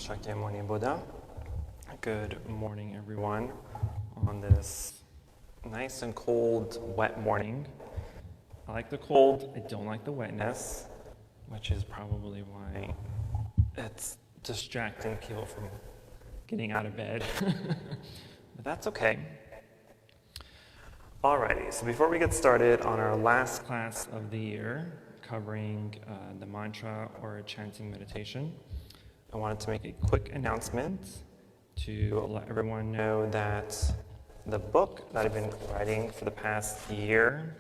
Shakyamuni Buddha. Good morning, everyone, on this nice and cold, wet morning. I like the cold, I don't like the wetness, which is probably why it's distracting people from getting out of bed. But that's okay. Alrighty, so before we get started on our last class of the year, covering the mantra or chanting meditation, I wanted to make a quick announcement to let everyone know that the book that I've been writing for the past year,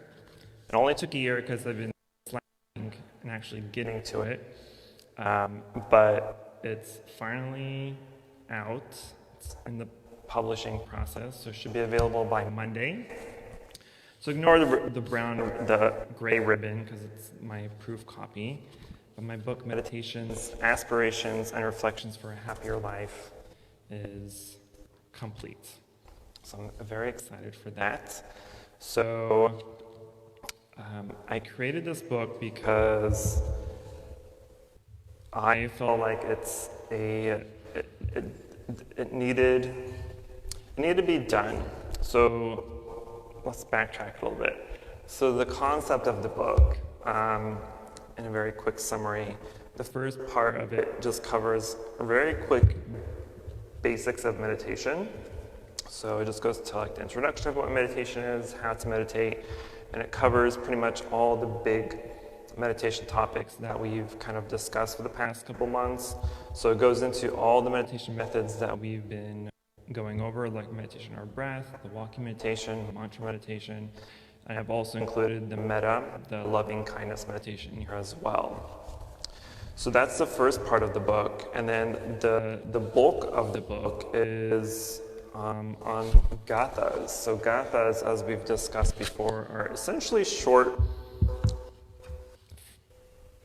it only took a year because I've been slacking and actually getting to it, but it's finally out. It's in the publishing process, so it should be available by Monday. So ignore the gray ribbon because it's my proof copy. But my book, Meditations, Aspirations, and Reflections for a Happier Life, is complete. So I'm very excited for that. So I created this book because I felt like it needed to be done. So let's backtrack a little bit. So the concept of the book, in a very quick summary, the first part of it just covers very quick basics of meditation. So it just goes to like the introduction of what meditation is, how to meditate, and it covers pretty much all the big meditation topics that we've kind of discussed for the past couple months. So it goes into all the meditation methods that we've been going over, like meditation or breath, the walking meditation, mantra meditation. And I've also included the metta, the loving kindness meditation here as well. So that's the first part of the book. And then the bulk of the book is on gathas. So gathas, as we've discussed before, are essentially short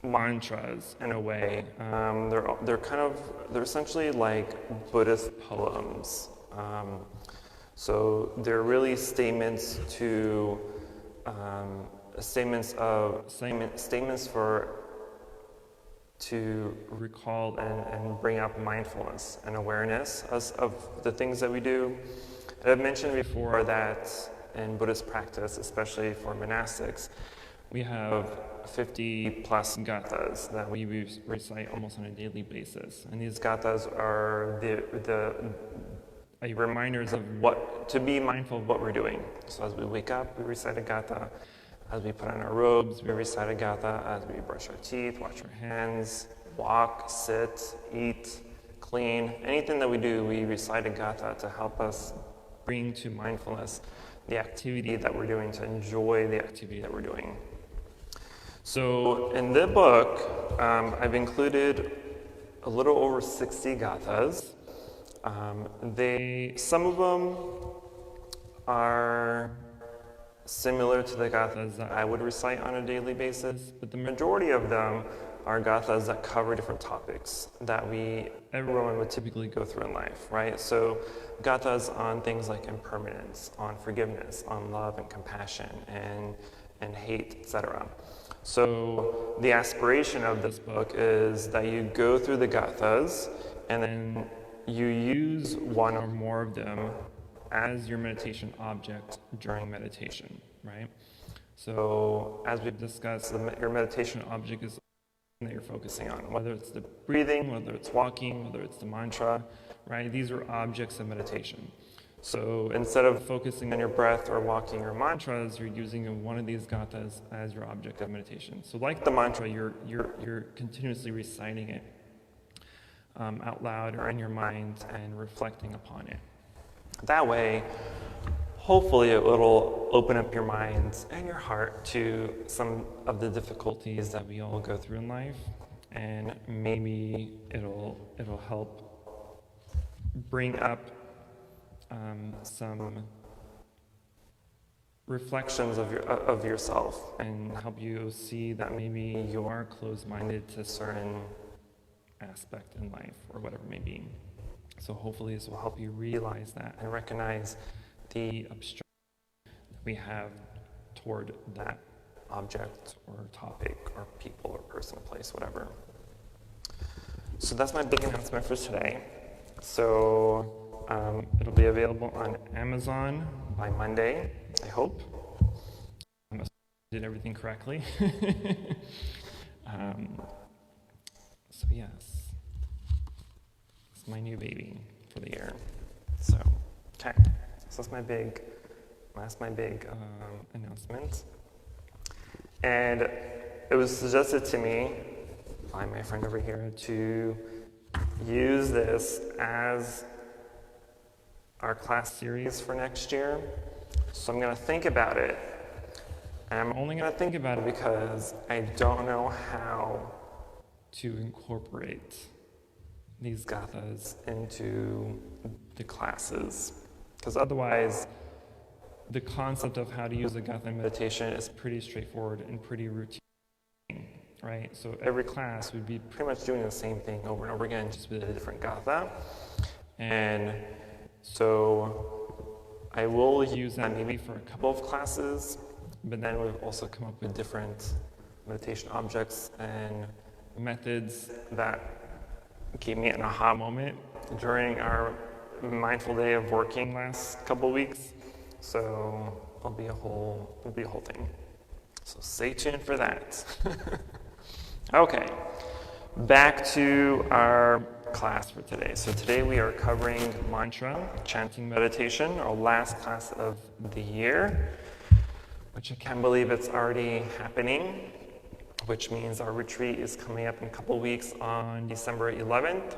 mantras in a way. They're essentially like Buddhist poems. So they're really statements to recall and bring up mindfulness and awareness of the things that we do. And I've mentioned before that in Buddhist practice, especially for monastics, we have 50 plus gathas that we recite almost on a daily basis. And these gathas are the reminders of to be mindful of what we're doing. So as we wake up, we recite a gatha. As we put on our robes, we recite a gatha. As we brush our teeth, wash our hands, walk, sit, eat, clean, anything that we do, we recite a gatha to help us bring to mindfulness the activity that we're doing, to enjoy the activity that we're doing. So in the book, I've included a little over 60 gathas. Some of them are similar to the gathas that I would recite on a daily basis, but the majority of them are gathas that cover different topics that everyone would typically go through in life, right? So gathas on things like impermanence, on forgiveness, on love and compassion, and hate, etc. So the aspiration of this book is that you go through the gathas and then you use one or more of them as your meditation object during meditation, right? So as we've discussed, your meditation object is that you're focusing on, whether it's the breathing, whether it's walking, whether it's the mantra, right? These are objects of meditation. So instead of focusing on your breath or walking or mantras, you're using one of these gathas as your object of meditation. So like the mantra, you're continuously reciting it out loud or in your mind and reflecting upon it. That way, hopefully it will open up your mind and your heart to some of the difficulties that we all go through in life, and maybe it'll help bring up some reflections of yourself and help you see that maybe you are closed-minded to certain aspect in life or whatever it may be. So hopefully this will help you realize that and recognize the obstruction that we have toward that object or topic or people or person, place, whatever. So that's my big announcement for today. So it'll be available on Amazon by Monday, I hope. I did everything correctly. So yes, it's my new baby for the year. So, okay. So that's my big announcement. And it was suggested to me by my friend over here to use this as our class series for next year. So I'm going to think about it. And I'm only going to think about it because I don't know how to incorporate these gathas into the classes. Because otherwise, the concept of how to use a gatha meditation is pretty straightforward and pretty routine, right? So every class would be pretty much doing the same thing over and over again, just with a different gatha. And so I will use that maybe for a couple of classes, but then we've also come up with different meditation objects and methods that gave me an aha moment during our mindful day of working last couple weeks. So it'll be a whole thing. So stay tuned for that. Okay, back to our class for today. So today we are covering mantra, chanting meditation, our last class of the year, which I can't believe it's already happening, which means our retreat is coming up in a couple weeks on December 11th.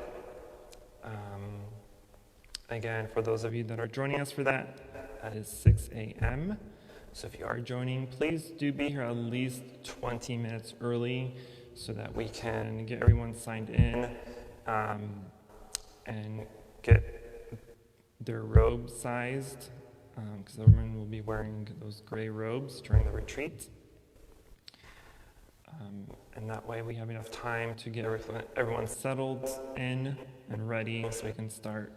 Again, for those of you that are joining us for that, that is 6 a.m. So if you are joining, please do be here at least 20 minutes early so that we can get everyone signed in and get their robes sized, because everyone will be wearing those gray robes during the retreat. And that way we have enough time to get everyone settled in and ready so we can start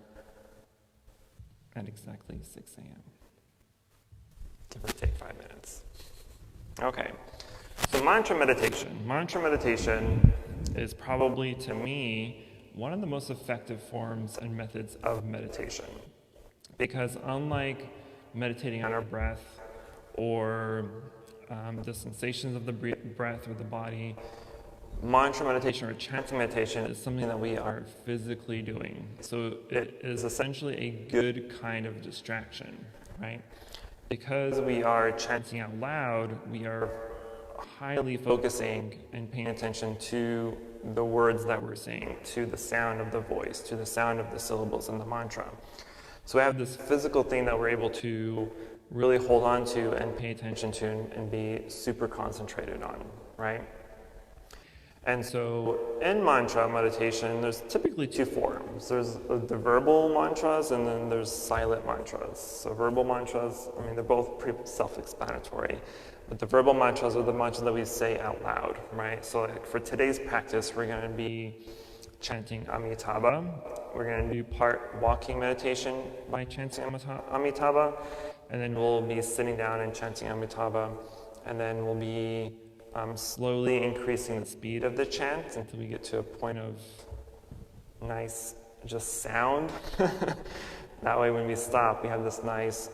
at exactly 6 a.m. Give or take 5 minutes. Okay, so mantra meditation. Mantra meditation is probably, to me, one of the most effective forms and methods of meditation. Because unlike meditating on our breath or the sensations of the breath or the body, mantra meditation or chanting meditation is something that we are physically doing. So it is essentially a good kind of distraction, right? Because we are chanting out loud, we are highly focusing and paying attention to the words that we're saying, to the sound of the voice, to the sound of the syllables in the mantra. So we have this physical thing that we're able to really hold on to and pay attention to and be super concentrated on, right? And so in mantra meditation, there's typically two forms. There's the verbal mantras and then there's silent mantras. So verbal mantras, I mean, they're both pretty self-explanatory. But the verbal mantras are the mantras that we say out loud, right? So like for today's practice, we're going to be chanting Amitabha. We're going to do part walking meditation by chanting Amitabha. And then we'll be sitting down and chanting Amitabha. And then we'll be slowly increasing the speed of the chant until we get to a point of nice just sound. That way when we stop, we have this nice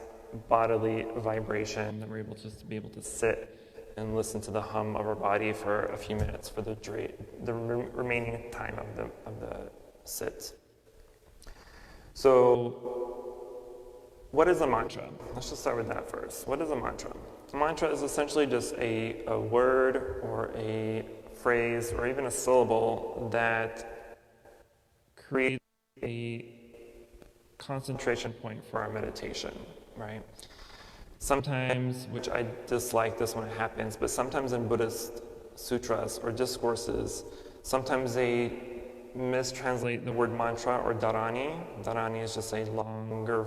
bodily vibration that we're able to be able to sit and listen to the hum of our body for a few minutes for the remaining time of the sit. So what is a mantra? Let's just start with that first. What is a mantra? A mantra is essentially just a word or a phrase or even a syllable that creates a concentration point for our meditation, right? Sometimes, which I dislike this when it happens, but sometimes in Buddhist sutras or discourses, sometimes they mistranslate the word mantra or dharani. Dharani is just a longer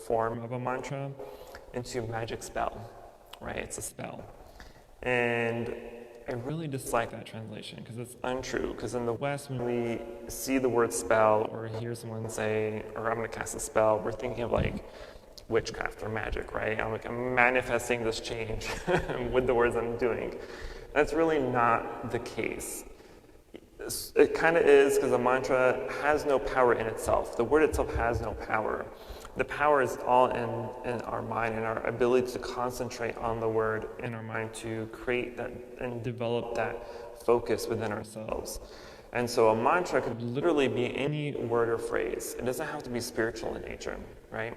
form of a mantra into magic spell, right? It's a spell. And I really dislike that translation because it's untrue. Because in the West, when we see the word spell or hear someone say, or I'm going to cast a spell, we're thinking of like witchcraft or magic, right? I'm manifesting this change with the words I'm doing. That's really not the case. It kind of is, because a mantra has no power in itself. The word itself has no power. The power is all in our mind and our ability to concentrate on the word in our mind to create that and develop that focus within ourselves. And so a mantra could literally be any word or phrase. It doesn't have to be spiritual in nature, right?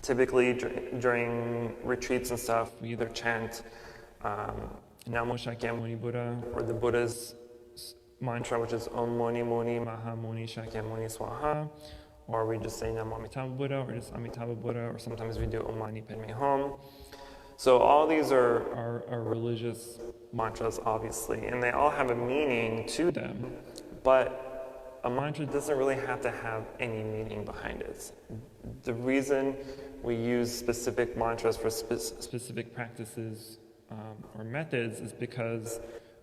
Typically during retreats and stuff, we either chant Namo Shakyamuni Buddha, or the Buddha's mantra, which is Om Moni Moni Maha Moni Shakyamuni Swaha, or we just say Namo Amitabha Buddha, or just Amitabha Buddha, or sometimes we do Om Mani Padme Hum. So all these are religious mantras, obviously, and they all have a meaning to them, but a mantra doesn't really have to have any meaning behind it. The reason we use specific mantras for specific practices or methods is because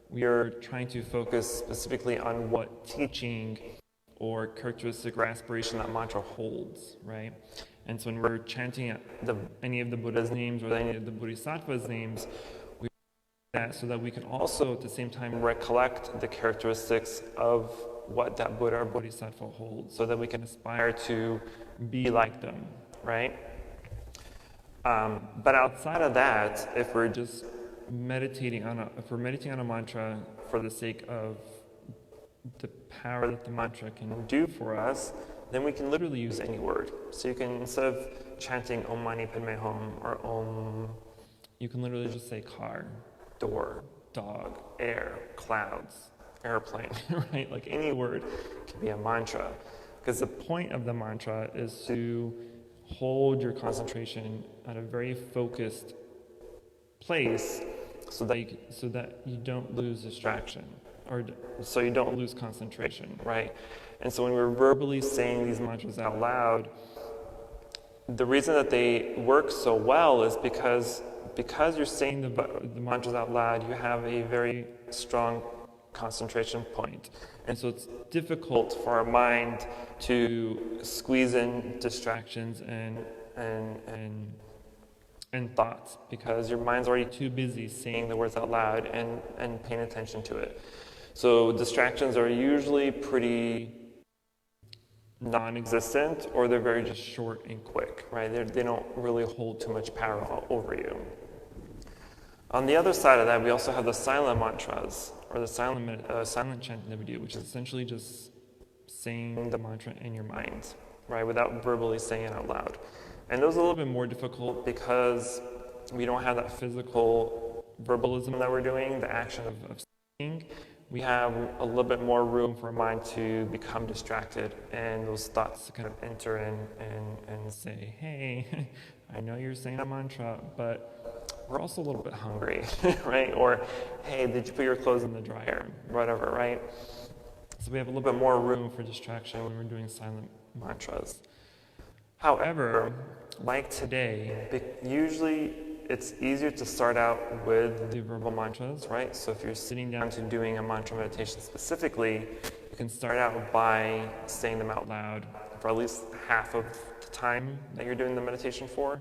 we are trying to focus specifically on what teaching or characteristic or aspiration that mantra holds, right? And so when we're chanting any of the Buddha's names or any of the Bodhisattva's names, we do that so that we can also at the same time recollect the characteristics of what that Buddha or Bodhisattva holds, so that we can aspire to be like them, right? But outside of that, if we're just meditating on a mantra for the sake of the power that the mantra can do for us, then we can literally use any word. So you can, instead of chanting Om Mani Padme Hum or Om, you can literally just say car, door, dog, air, clouds, airplane, right? Like any word can be a mantra. Because the point of the mantra is to hold your concentration at a very focused place so that you don't lose distraction, or so you don't lose concentration, right? And so when we're verbally saying these mantras out loud, the reason that they work so well is because you're saying the mantras out loud, you have a very strong concentration point. And so it's difficult for our mind to squeeze in distractions and thoughts, because your mind's already too busy saying the words out loud and paying attention to it. So distractions are usually pretty non-existent, or they're very just short and quick, right? They don't really hold too much power over you. On the other side of that, we also have the silent mantras, or the silent chanting that we do, which is essentially just saying the mantra in your mind, right, without verbally saying it out loud. And those are a little bit more difficult because we don't have that physical verbalism that we're doing, the action of saying. We have a little bit more room for our mind to become distracted and those thoughts to kind of enter in and say, hey, I know you're saying a mantra, but we're also a little bit hungry, right? Or, hey, did you put your clothes in the dryer? Whatever, right? So we have a little bit more room for distraction when we're doing silent mantras. However, like today, usually it's easier to start out with the verbal mantras, right? So if you're sitting down to doing a mantra meditation specifically, you can start out by saying them out loud for at least half of the time that you're doing the meditation for.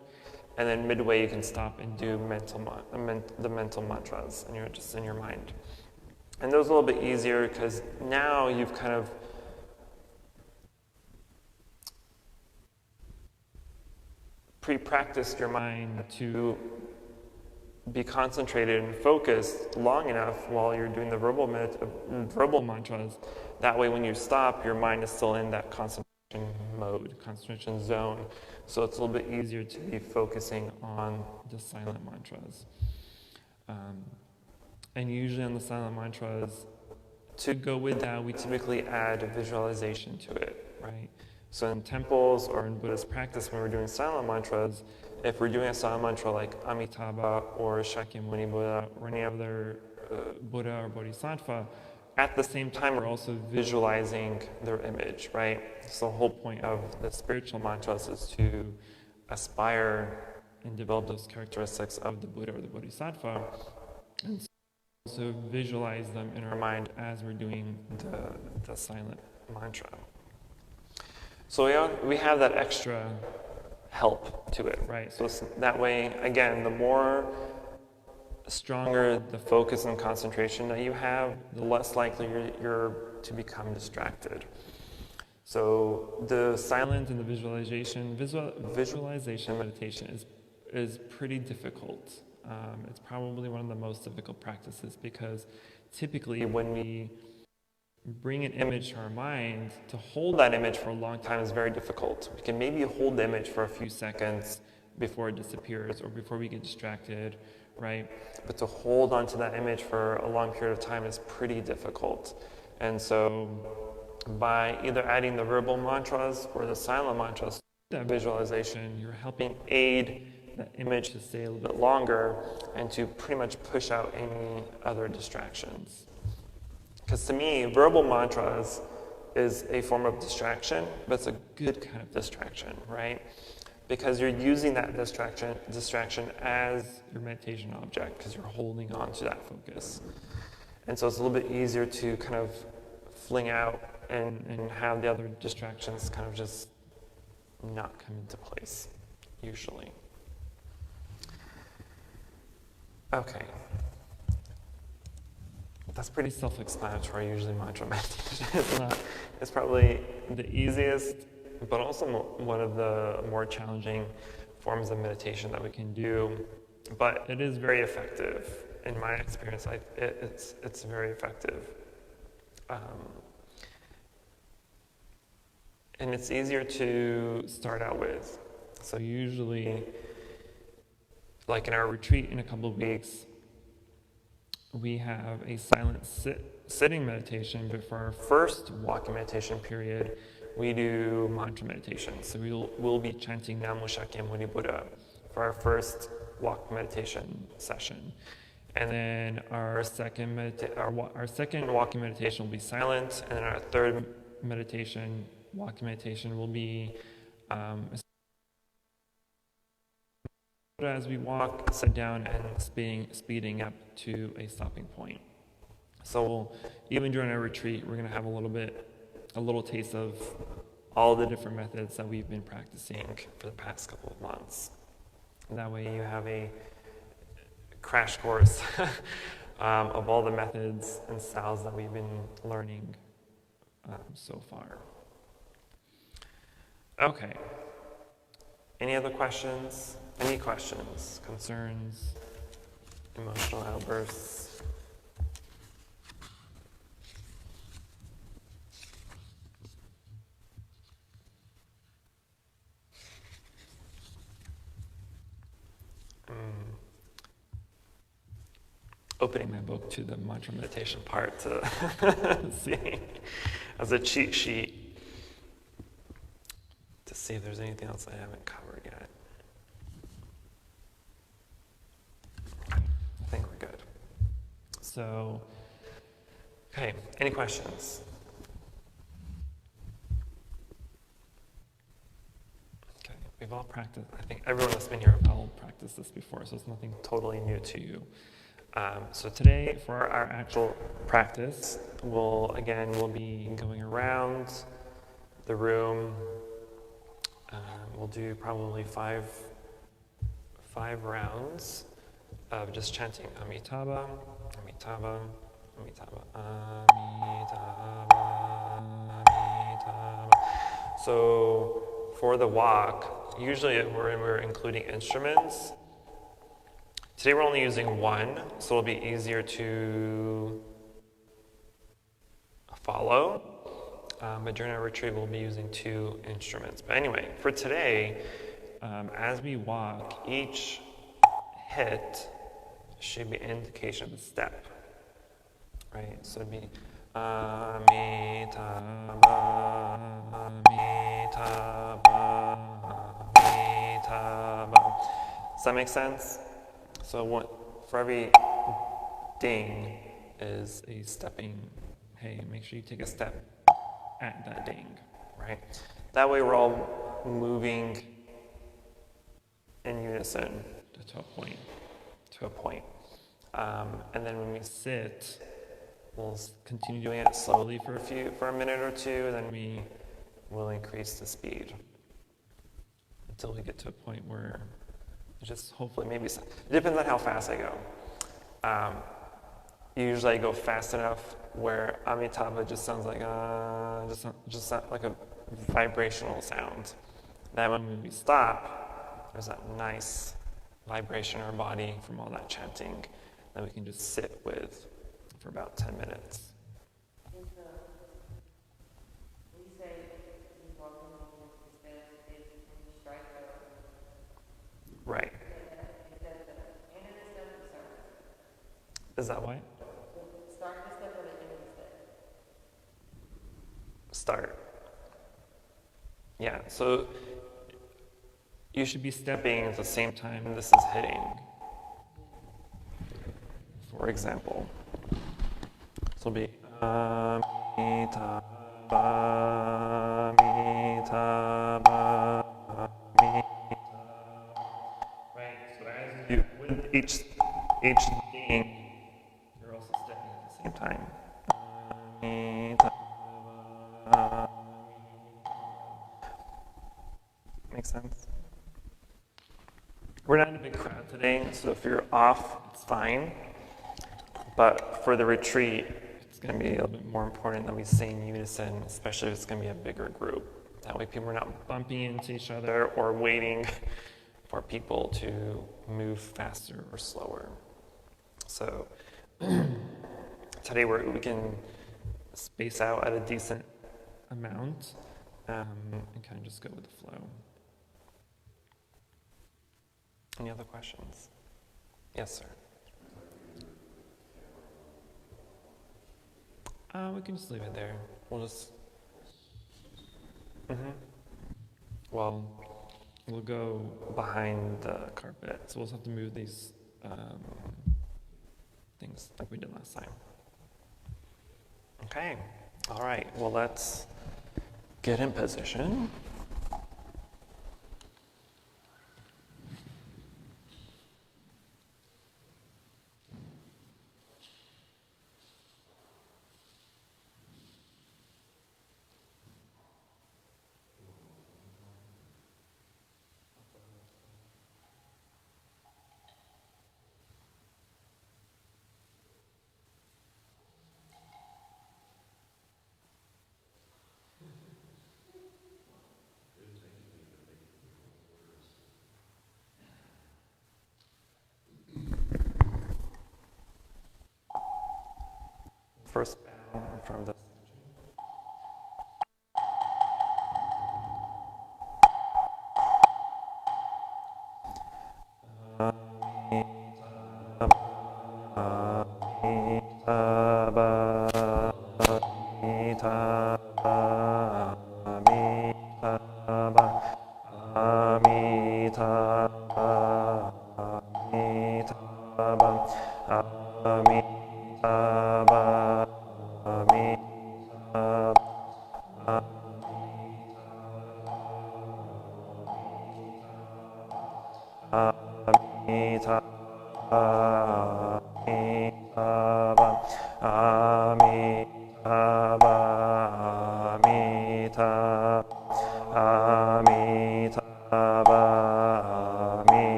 And then midway you can stop and do the mental mantras, and you're just in your mind. And those are a little bit easier because now you've kind of pre-practiced your mind to be concentrated and focused long enough while you're doing the verbal mantras. That way when you stop, your mind is still in that concentration mode, concentration zone. So it's a little bit easier to be focusing on the silent mantras. And usually on the silent mantras, to go with that, we typically add a visualization to it, right? So in temples or in Buddhist practice, when we're doing silent mantras, if we're doing a silent mantra like Amitabha or Shakyamuni Buddha or any other Buddha or Bodhisattva, at the same time we're also visualizing their image, right? So the whole point of the spiritual mantras is to aspire and develop those characteristics of the Buddha or the Bodhisattva, and so also visualize them in our mind as we're doing the silent mantra. So we have that extra help to it, right? So that way, again, the more stronger the focus and concentration that you have, the less likely your to become distracted. So the silence and the visualization meditation is pretty difficult. It's probably one of the most difficult practices because typically when we bring an image to our mind, to hold that image for a long time is very difficult. We can maybe hold the image for a few seconds before it disappears or before we get distracted, right? But to hold onto that image for a long period of time is pretty difficult. And so by either adding the verbal mantras or the silent mantras to that visualization, you're helping aid that image to stay a little bit longer and to pretty much push out any other distractions. Because to me, verbal mantras is a form of distraction, but it's a good kind of distraction, right? Because you're using that distraction as your meditation object, because you're holding on to that focus. And so it's a little bit easier to kind of fling out and have the other distractions kind of just not come into place, usually. Okay. That's pretty self-explanatory, usually mantra meditation. It's probably the easiest, but also one of the more challenging forms of meditation that we can do. But it is very effective. In my experience, it's very effective. And it's easier to start out with. So usually, like in our retreat in a couple of weeks, we have a silent sitting meditation, but for our first walking meditation period, we do mantra meditation. So we'll be chanting Namo Shakyamuni Buddha for our first walk meditation session. And then our second walking meditation will be silent, and then our third walking meditation will be as we walk, sit down, and speeding up to a stopping point. So even during our retreat, we're going to have a little taste of all the different methods that we've been practicing for the past couple of months. And that way you have a crash course of all the methods and styles that we've been learning so far. Okay. Any other questions? Any questions, concerns, emotional outbursts? Opening my book to the mantra meditation part to see as a cheat sheet to see if there's anything else I haven't covered yet. I think we're good. So, okay, any questions? Okay, we've all practiced, I think everyone that's been here have all practiced this before, so it's nothing totally new to you. So today, for our actual practice, we'll be going around the room. We'll do probably five rounds of just chanting Amitabha, Amitabha, Amitabha, Amitabha, Amitabha. So for the walk, usually we're including instruments. Today we're only using one, so it'll be easier to follow. But during our retreat, we'll be using 2 instruments. But anyway, for today, as we walk, each hit should be an indication of the step, right? So it'd be Amitabha, Amitabha, Amitabha. Does that make sense? So for every ding is a stepping, hey, make sure you take a step at that ding, right? That way we're all moving in unison to a point. And then when we sit, we'll continue doing it slowly for a minute or two, then we will increase the speed until we get to a point where just hopefully it depends on how fast I go. Usually I go fast enough where Amitabha just sounds like like a vibrational sound. That when we stop, there's that nice vibration in our body from all that chanting that we can just sit with for about 10 minutes. Right. Is that why? Start the step or the end of the step? Start. Yeah, so you should be stepping at the same time this is hitting. For example, this will be Amitabha, Amitabha, Amitabha. Right, so as you, with each ding, you're also stepping at the same time. Amitabha. Makes sense? We're not in a big crowd today, so if you're off, it's fine. But for the retreat, it's going to be a little bit more important that we sing in unison, especially if it's going to be a bigger group. That way people are not bumping into each other or waiting for people to move faster or slower. So today we can space out at a decent amount and kind of just go with the flow. Any other questions? Yes, sir. We can just leave it there. We'll just. Well, we'll go behind the carpet, so we'll just have to move these things like we did last time. Okay. All right. Well, let's get in position. First bow in front of the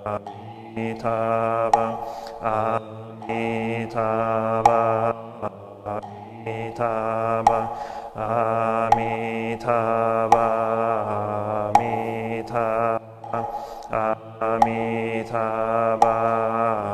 Amitabha, Amitabha, Amitabha, Amitabha, Amitabha,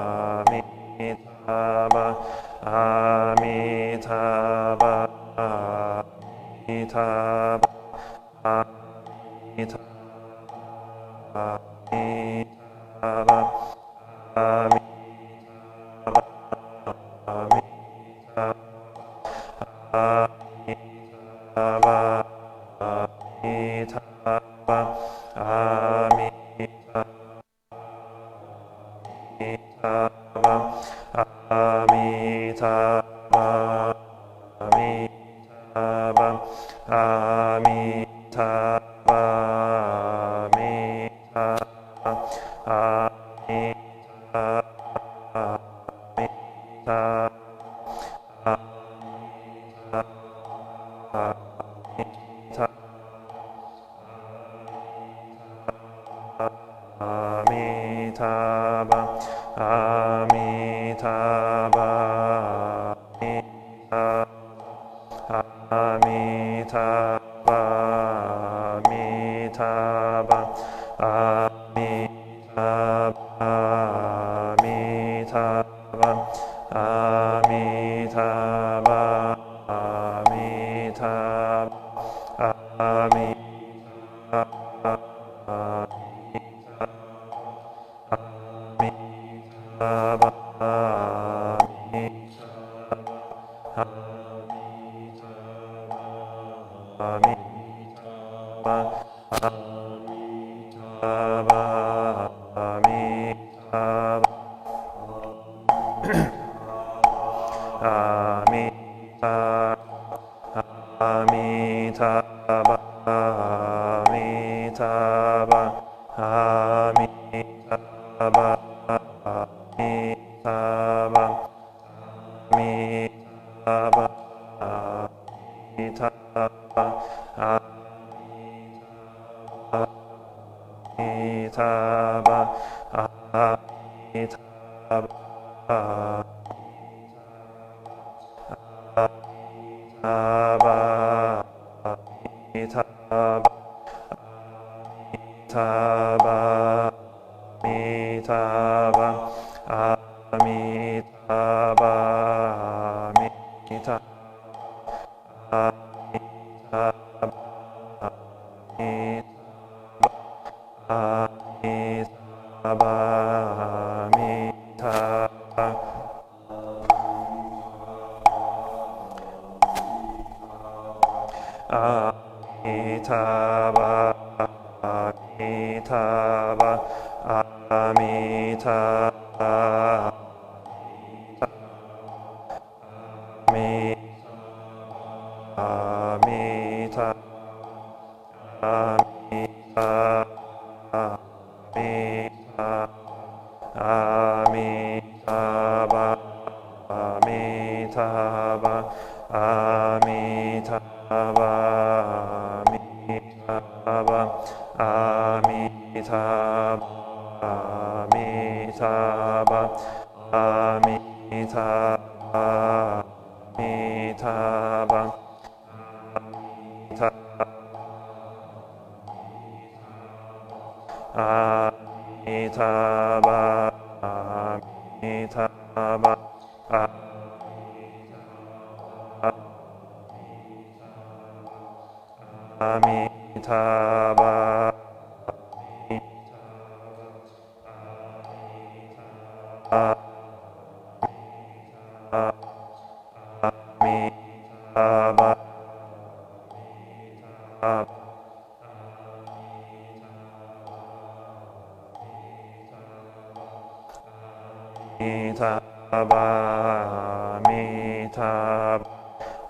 Amitabha, Amitabha, Amitabha,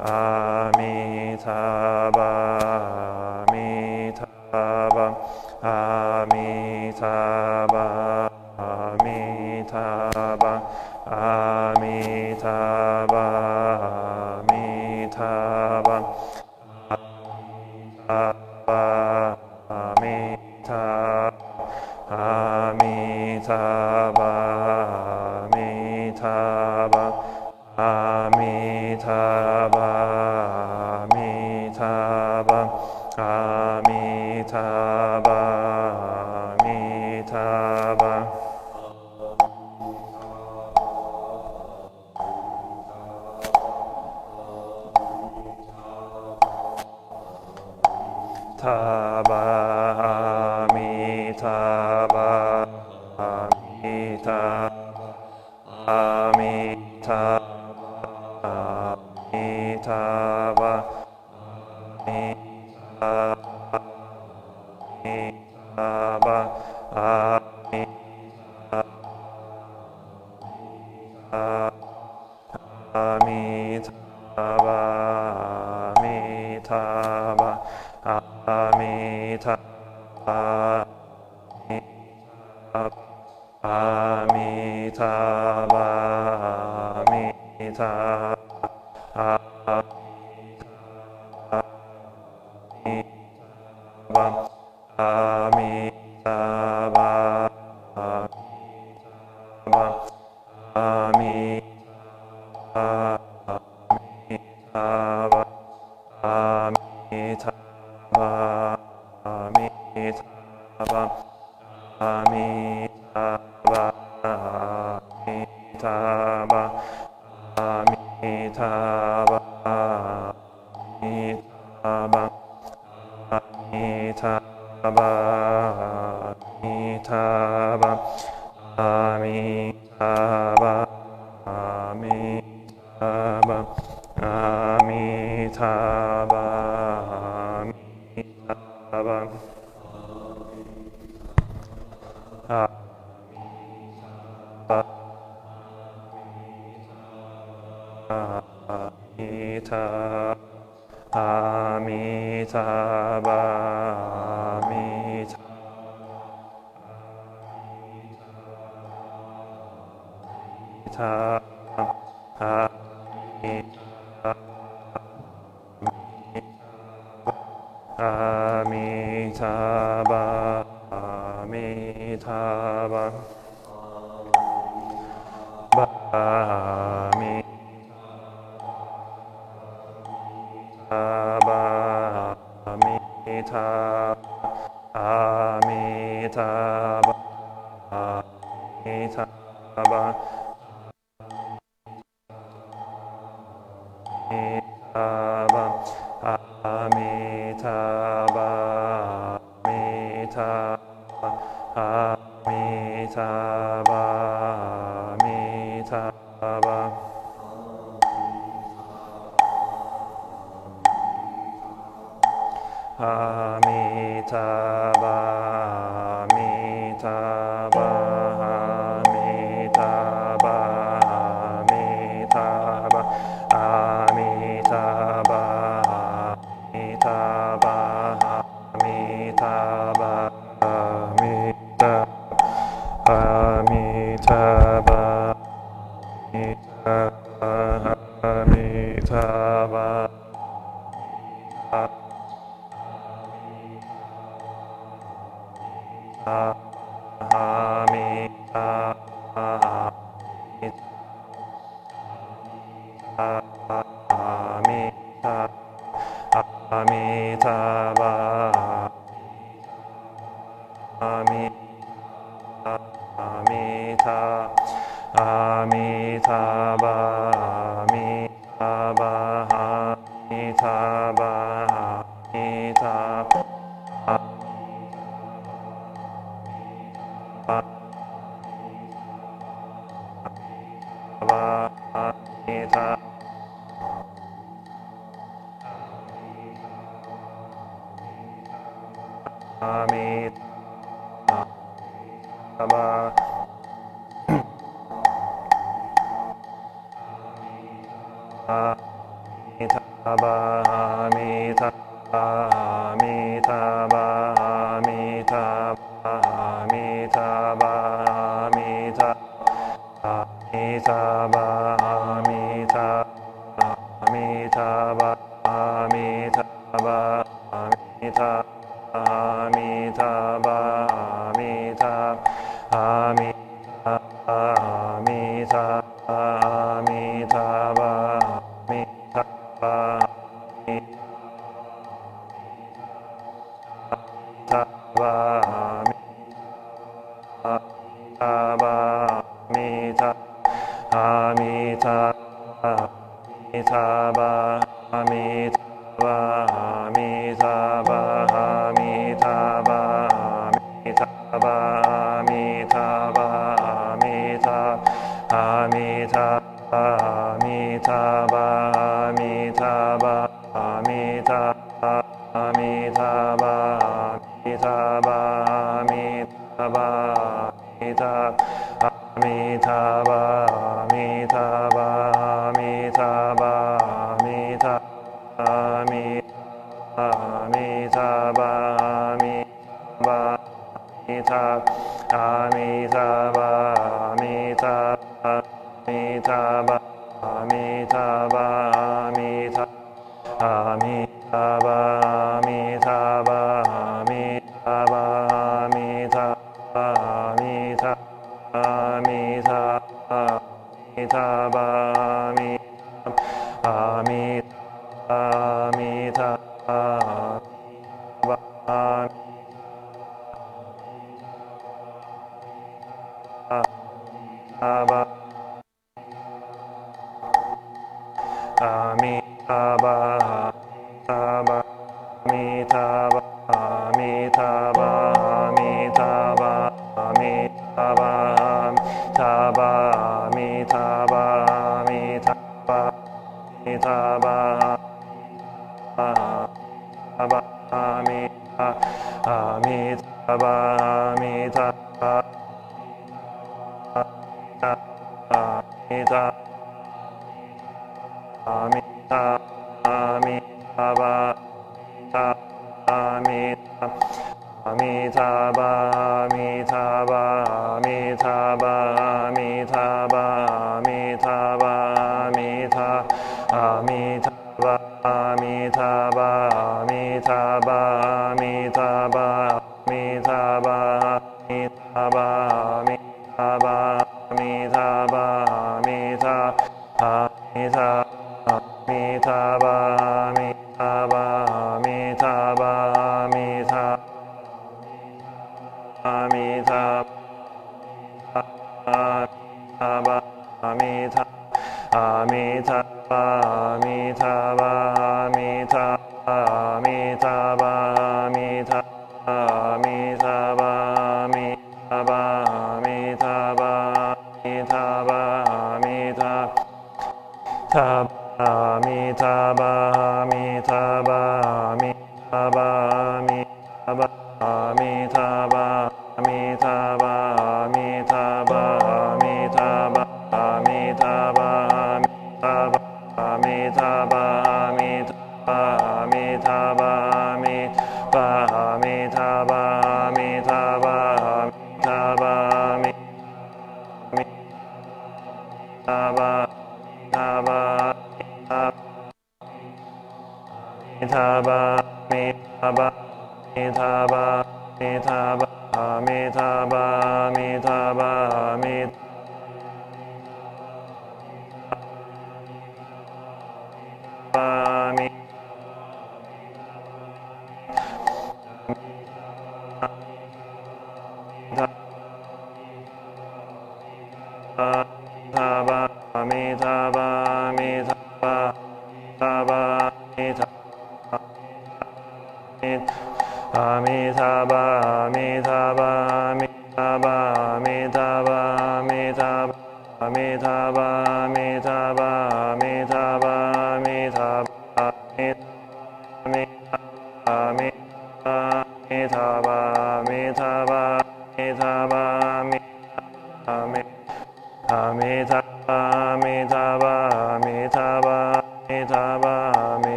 Amitabha, Amen.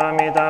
Amitabha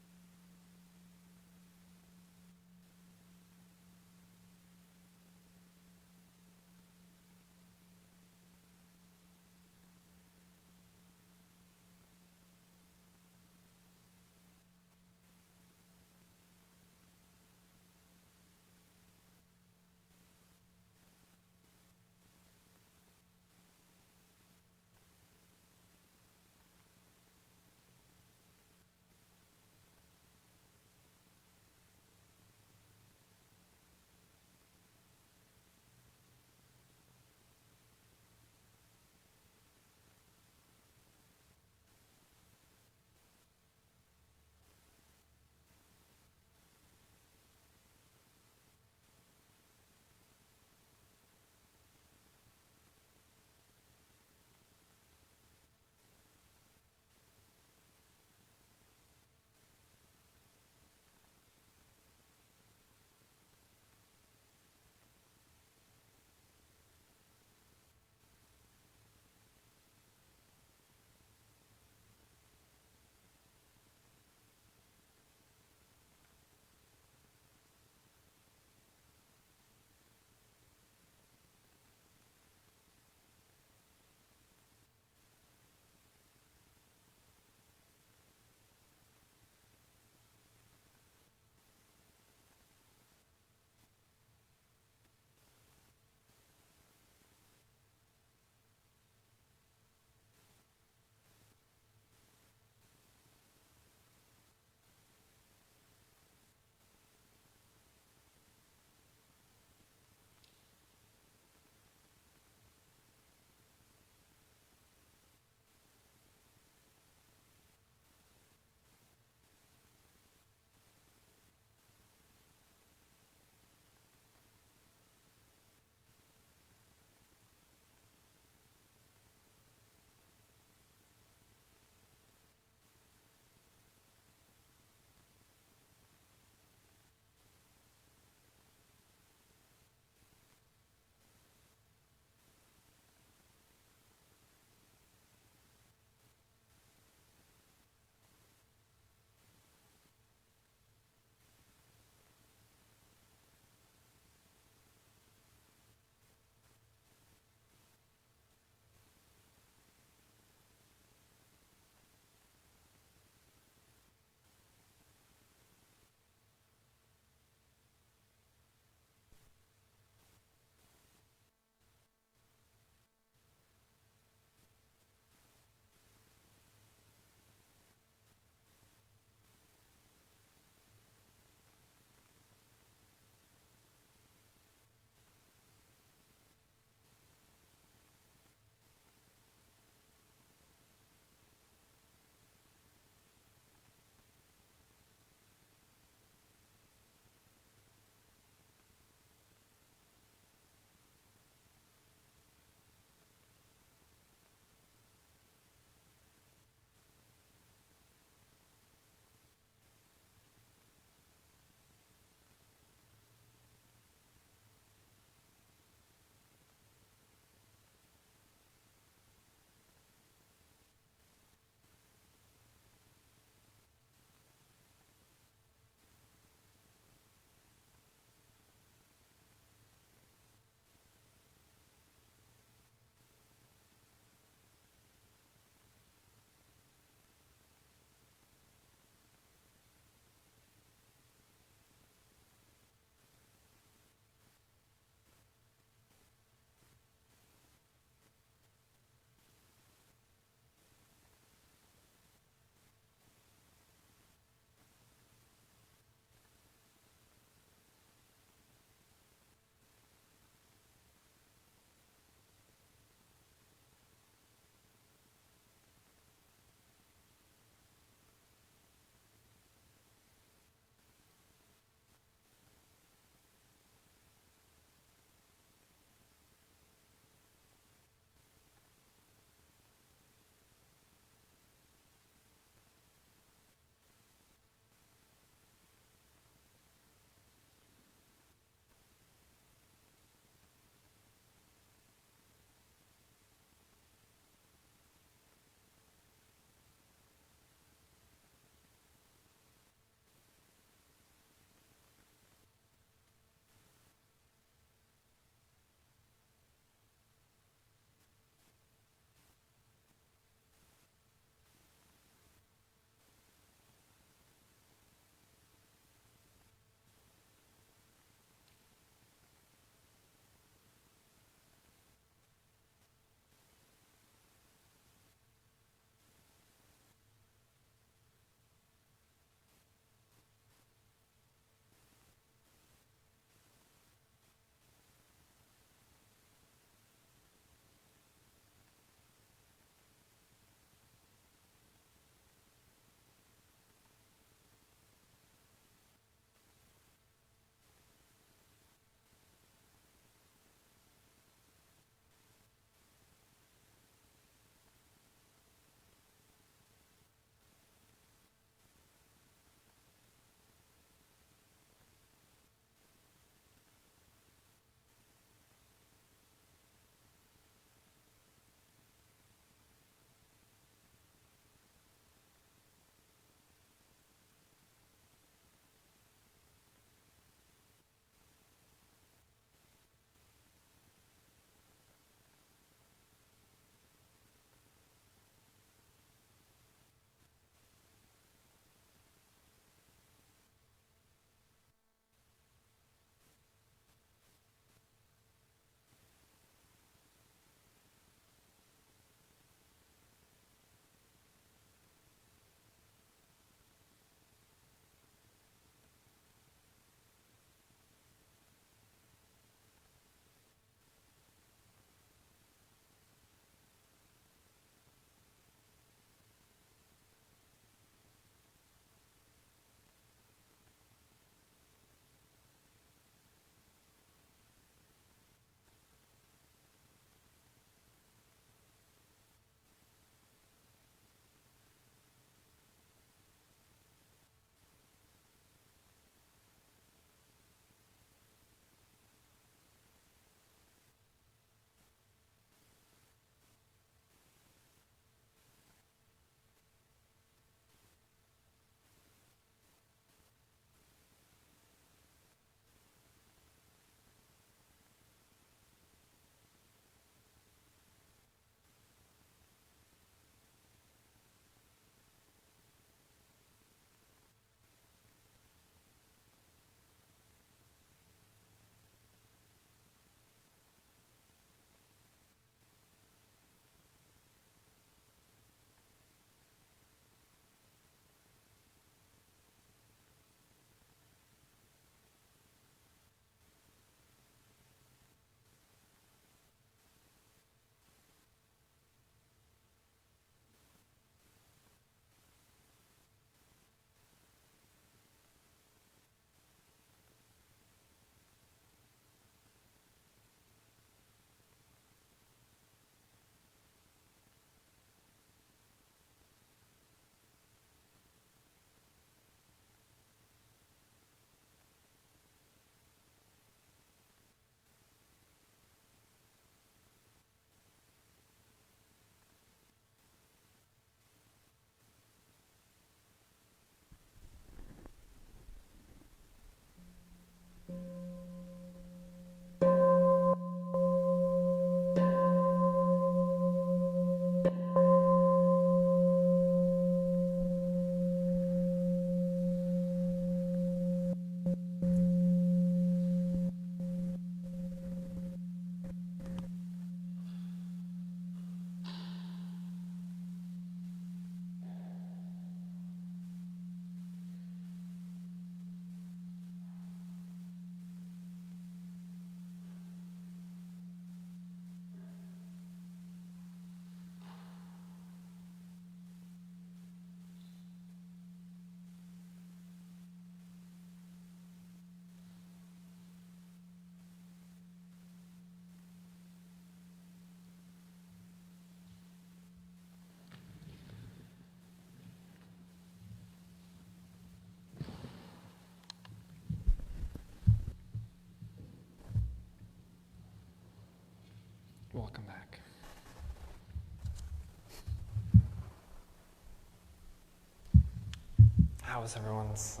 How was everyone's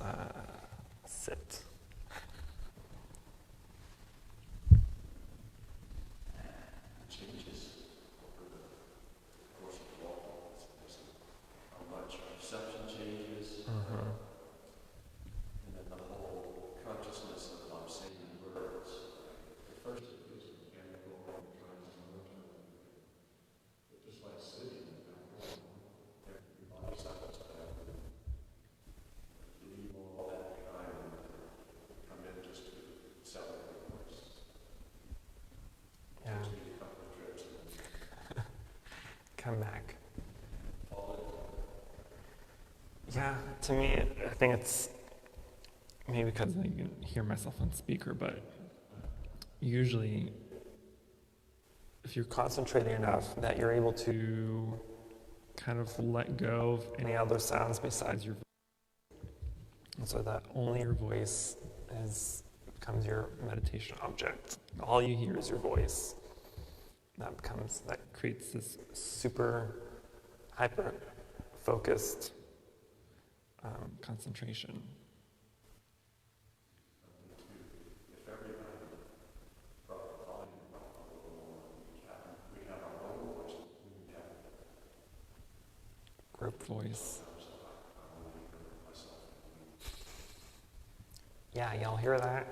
sit? Changes over the course of the walk. How much perception changes, and then the whole consciousness of I'm saying words. At first it feels mechanical and trying to move, but just like sitting, your body settles down. Leave all that behind and come in just to celebrate words. Yeah. Takes me a couple of trips. Come back. All Yeah, to me, I think it's maybe because I can hear myself on speaker, but usually if you're concentrating enough that you're able to kind of let go of any other sounds besides your voice, and so that only your voice becomes your meditation object. All you hear is your voice. That creates this super hyper focused concentration. if everybody brought the volume up a little more, we have our own voice, we have Group voice. I only hear myself. Yeah, y'all hear that?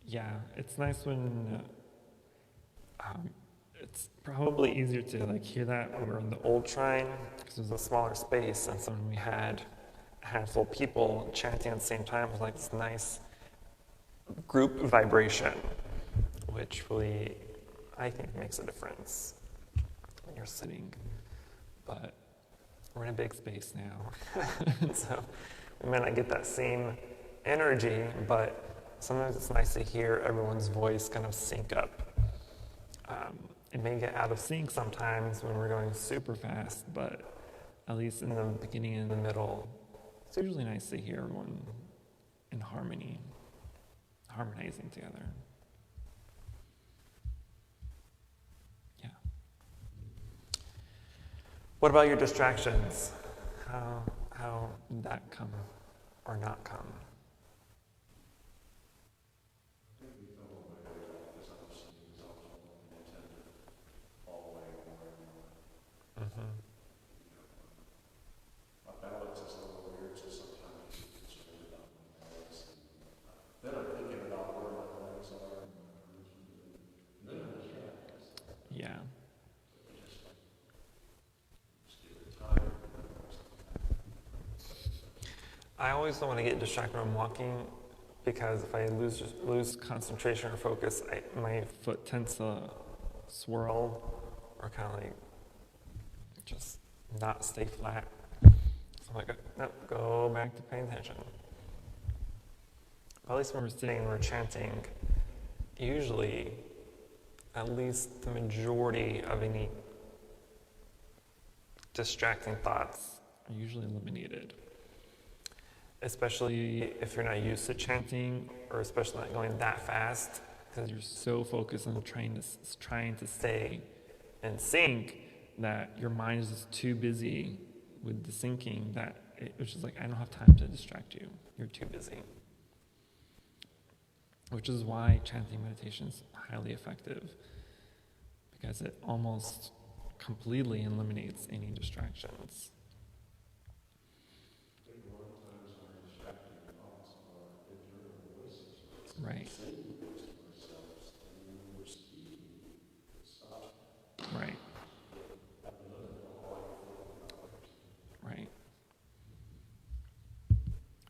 Yeah, it's nice when it's probably easier to like hear that when we're in the old shrine because it was a smaller space, and so when we had a handful of people chanting at the same time, it was like this nice group vibration, which really, I think, makes a difference when you're sitting. But we're in a big space now, so we may not get that same energy, but sometimes it's nice to hear everyone's voice kind of sync up. It may get out of sync sometimes when we're going super fast, but at least in the beginning and the middle, it's usually nice to hear everyone in harmony, harmonizing together. Yeah. What about your distractions? How did that come or not come? My balance is a little weird, so sometimes you get concerned about my balance. Then I'm thinking about where my legs are. And then I'm distracted. Yeah. Just give it time. I always don't want to get distracted when I'm walking because if I lose concentration or focus, my foot tends to swirl or kind of like just not stay flat. So I'm like, nope, go back to paying attention. But at least when we're sitting and we're chanting, usually at least the majority of any distracting thoughts are usually eliminated. Especially if you're not used to chanting, or especially not going that fast, because you're so focused on trying to stay in sync that your mind is just too busy with the syncing that it's just like, I don't have time to distract you. You're too busy. Which is why chanting meditation is highly effective, because it almost completely eliminates any distractions. Right. Right. Right.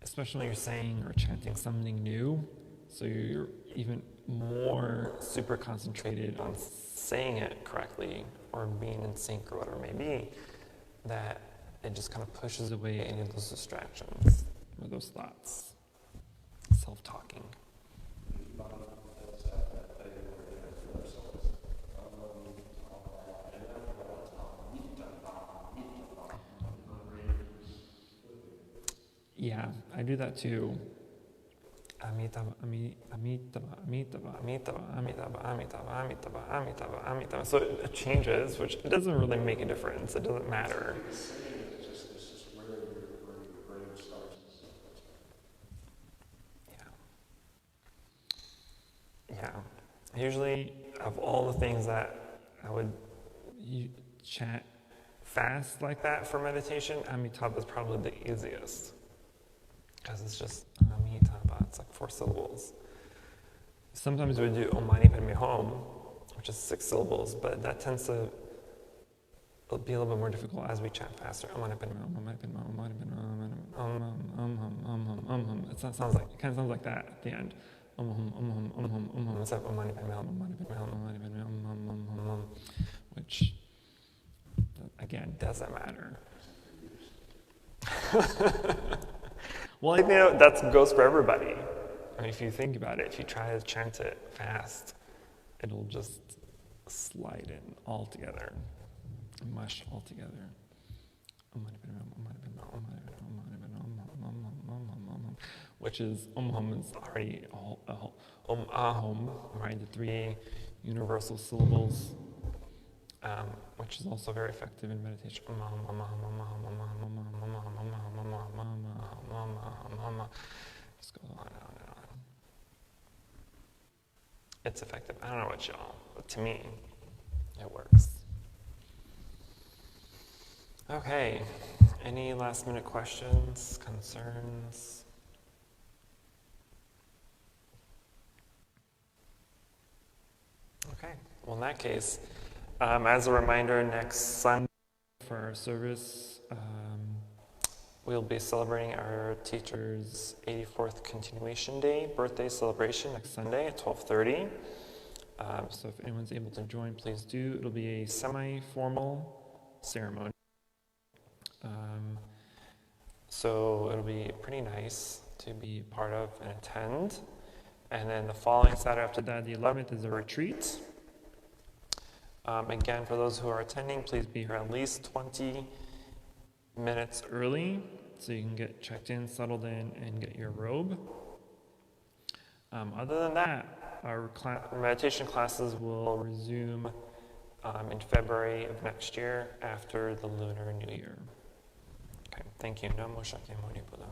Especially when you're saying or chanting something new, so you're even more super concentrated on saying it correctly or being in sync or whatever it may be, that it just kind of pushes away any of those distractions or those thoughts, self-talking. Yeah, I do that too. I Amitabha, Amitabha, Amitabha, Amitabha, Amitabha, Amitabha, Amitabha, Amitabha, Amitabha. So it changes, which it doesn't really make a difference. It doesn't matter. It's saying it's just this is where your brain starts and stops. Yeah. Usually, of all the things that I would chant fast like that for meditation, Amitabha is probably the easiest. Because it's just Amitabha, it's like 4 syllables. Sometimes we do Om Mani Padme Hum, which is 6 syllables, but that tends to be a little bit more difficult as we chant faster. Om Mani Padme Hum, Om Mani Padme Hum, Om Mani Padme Hum, Om Hum. It kind of sounds like that at the end. Om Hum. Instead of Om Mani Padme Hum, Om Mani Padme Hum, Om Mani Padme Hum, which again doesn't matter. Well, I think that goes for everybody. I mean, if you think about it, if you try to chant it fast, it'll just slide in all together, mush all together. Which is, Om is already Om Ahom, right? The 3 universal syllables, which is also very effective in meditation. Just goes on and on and on. It's effective. I don't know about y'all, but to me, it works. Okay. Any last minute questions, concerns? Okay. Well, in that case, as a reminder, next Sunday for our service, we'll be celebrating our teacher's 84th continuation day, birthday celebration next Sunday at 12:30. So if anyone's able to join, please do. It'll be a semi-formal ceremony. So it'll be pretty nice to be part of and attend. And then the following Saturday after that, the 11th, is a retreat. Again, for those who are attending, please be here at least 20 minutes early so you can get checked in, settled in, and get your robe. Other than that, our meditation classes will resume in February of next year after the Lunar New Year. Okay, thank you. Namo Shakyamuni Buddha.